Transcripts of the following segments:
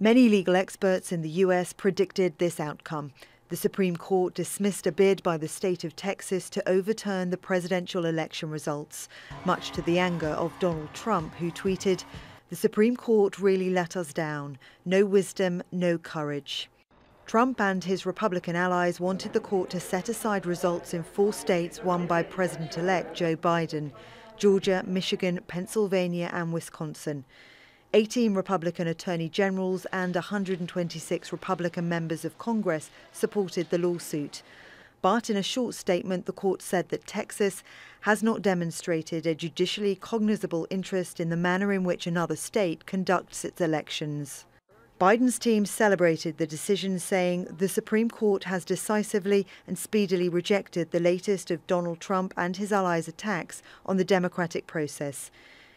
Many legal experts in the US predicted this outcome. The Supreme Court dismissed a bid by the state of Texas to overturn the presidential election results, much to the anger of Donald Trump, who tweeted, "The Supreme Court really let us down. No wisdom, no courage." Trump and his Republican allies wanted the court to set aside results in 4 states won by President-elect Joe Biden: Georgia, Michigan, Pennsylvania and Wisconsin. 18 Republican attorney generals and 126 Republican members of Congress supported the lawsuit. But in a short statement, the court said that Texas has not demonstrated a judicially cognizable interest in the manner in which another state conducts its elections. Biden's team celebrated the decision, saying the Supreme Court has decisively and speedily rejected the latest of Donald Trump and his allies' attacks on the democratic process.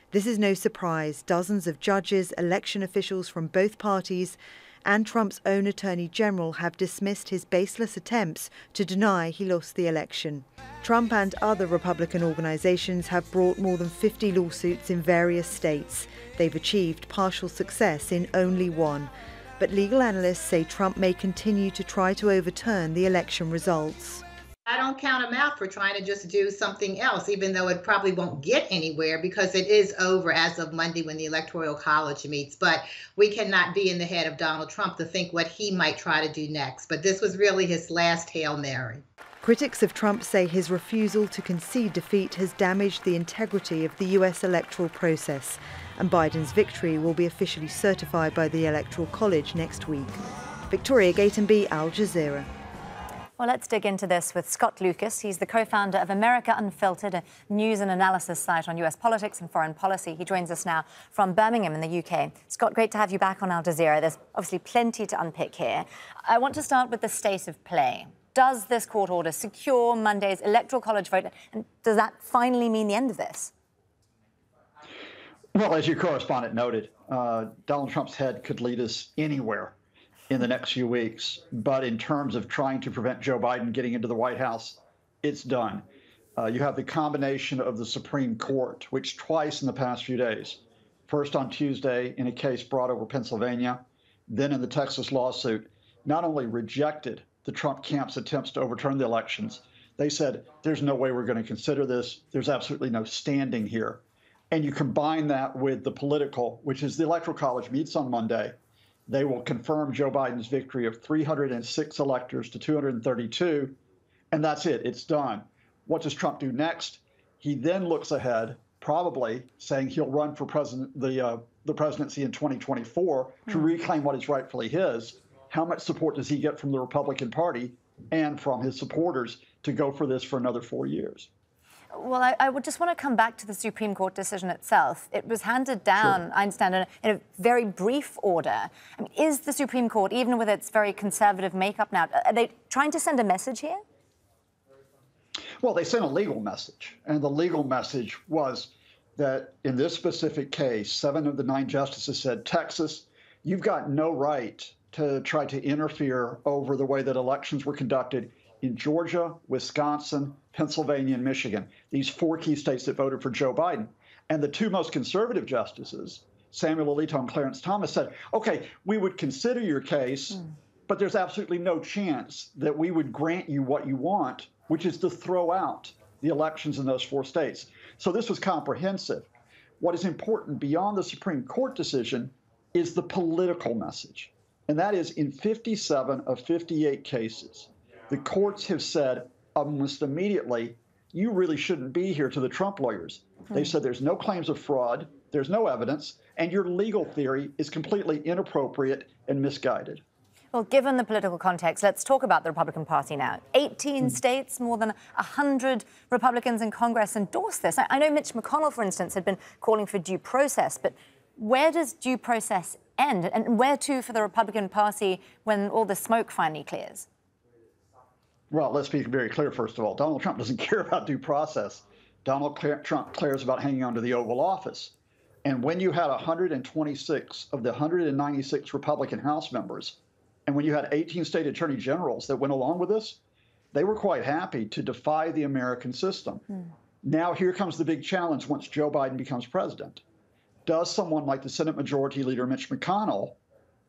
This is no surprise. Dozens of judges, election officials from both parties, and Trump's own attorney general have dismissed his baseless attempts to deny he lost the election. Trump and other Republican organizations have brought more than 50 lawsuits in various states. They've achieved partial success in only one. But legal analysts say Trump may continue to try to overturn the election results. I don't count him out for trying to just do something else, even though it probably won't get anywhere because it is over as of Monday when the Electoral College meets. But we cannot be in the head of Donald Trump to think what he might try to do next. But this was really his last Hail Mary. Critics of Trump say his refusal to concede defeat has damaged the integrity of the US electoral process, and Biden's victory will be officially certified by the Electoral College next week. Victoria Gatenby, Al Jazeera. Well, let's dig into this with Scott Lucas. He's the co-founder of America Unfiltered, a news and analysis site on US politics and foreign policy. He joins us now from Birmingham in the UK. Scott, great to have you back on Al Jazeera. There's obviously plenty to unpick here. I want to start with the state of play. Does this court order secure Monday's Electoral College vote? And does that finally mean the end of this? Well, as your correspondent noted, Donald Trump's head could lead us anywhere in the next few weeks. But in terms of trying to prevent Joe Biden getting into the White House, it's done. You have the combination of the Supreme Court, which twice in the past few days, first on Tuesday in a case brought over Pennsylvania, then in the Texas lawsuit, not only rejected the Trump camp's attempts to overturn the elections, they said, there's no way we're going to consider this. There's absolutely no standing here. And you combine that with the political, which is the Electoral College meets on Monday. They will confirm Joe Biden's victory of 306 electors to 232, and that's it. It's done. What does Trump do next? He then looks ahead, probably saying he'll run for the presidency in 2024 to reclaim what is rightfully his. How much support does he get from the Republican Party and from his supporters to go for this for another 4 years? Well, I would just want to come back to the Supreme Court decision itself. It was handed down, sure, I understand, in a very brief order. I mean, is the Supreme Court, even with its very conservative makeup now, are they trying to send a message here? Well, they sent a legal message, and the legal message was that in this specific case, 7 of the 9 justices said, Texas, you've got no right to try to interfere over the way that elections were conducted in Georgia, Wisconsin, Pennsylvania, and Michigan, these 4 key states that voted for Joe Biden. And the 2 most conservative justices, Samuel Alito and Clarence Thomas, said, OK, we would consider your case, but there's absolutely no chance that we would grant you what you want, which is to throw out the elections in those 4 states. So this was comprehensive. What is important beyond the Supreme Court decision is the political message. And that is in 57 of 58 cases, the courts have said almost immediately, you really shouldn't be here to the Trump lawyers. They said there's no claims of fraud, there's no evidence, and your legal theory is completely inappropriate and misguided. Well, given the political context, let's talk about the Republican Party now. 18 states, more than 100 Republicans in Congress endorsed this. I know Mitch McConnell, for instance, had been calling for due process, but where does due process end? And where to for the Republican Party when all the smoke finally clears? Well, let's be very clear, first of all. Donald Trump doesn't care about due process. Donald Trump cares about hanging on to the Oval Office. And when you had 126 of the 196 Republican House members, and when you had 18 state attorney generals that went along with this, they were quite happy to defy the American system. Now here comes the big challenge once Joe Biden becomes president. Does someone like the Senate Majority Leader Mitch McConnell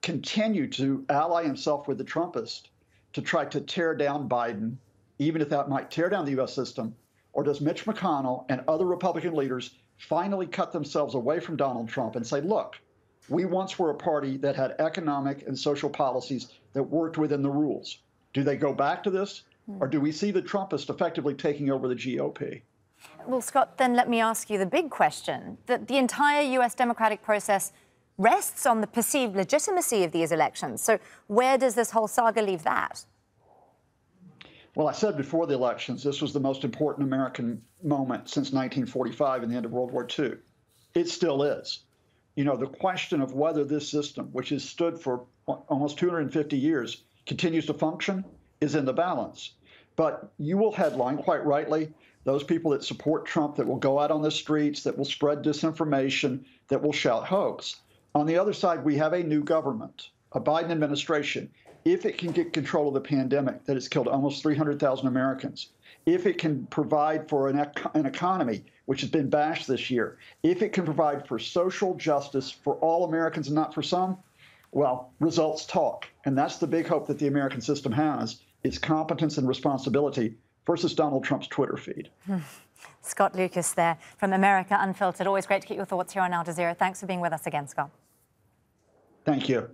continue to ally himself with the Trumpists to try to tear down Biden, even if that might tear down the U.S. system? Or does Mitch McConnell and other Republican leaders finally cut themselves away from Donald Trump and say, look, we once were a party that had economic and social policies that worked within the rules? Do they go back to this? Or do we see the Trumpists effectively taking over the GOP? Well, Scott, then let me ask you the big question, that the entire U.S. democratic process rests on the perceived legitimacy of these elections. So where does this whole saga leave that? Well, I said before the elections, this was the most important American moment since 1945 and the end of World War II. It still is. You know, the question of whether this system, which has stood for almost 250 years, continues to function is in the balance. But you will headline, quite rightly, those people that support Trump, that will go out on the streets, that will spread disinformation, that will shout hoax. On the other side, we have a new government, a Biden administration. If it can get control of the pandemic that has killed almost 300,000 Americans, if it can provide for an economy which has been bashed this year, if it can provide for social justice for all Americans and not for some, well, results talk. And that's the big hope that the American system has, is competence and responsibility versus Donald Trump's Twitter feed. Scott Lucas there from America Unfiltered. Always great to get your thoughts here on Al Jazeera. Thanks for being with us again, Scott. Thank you.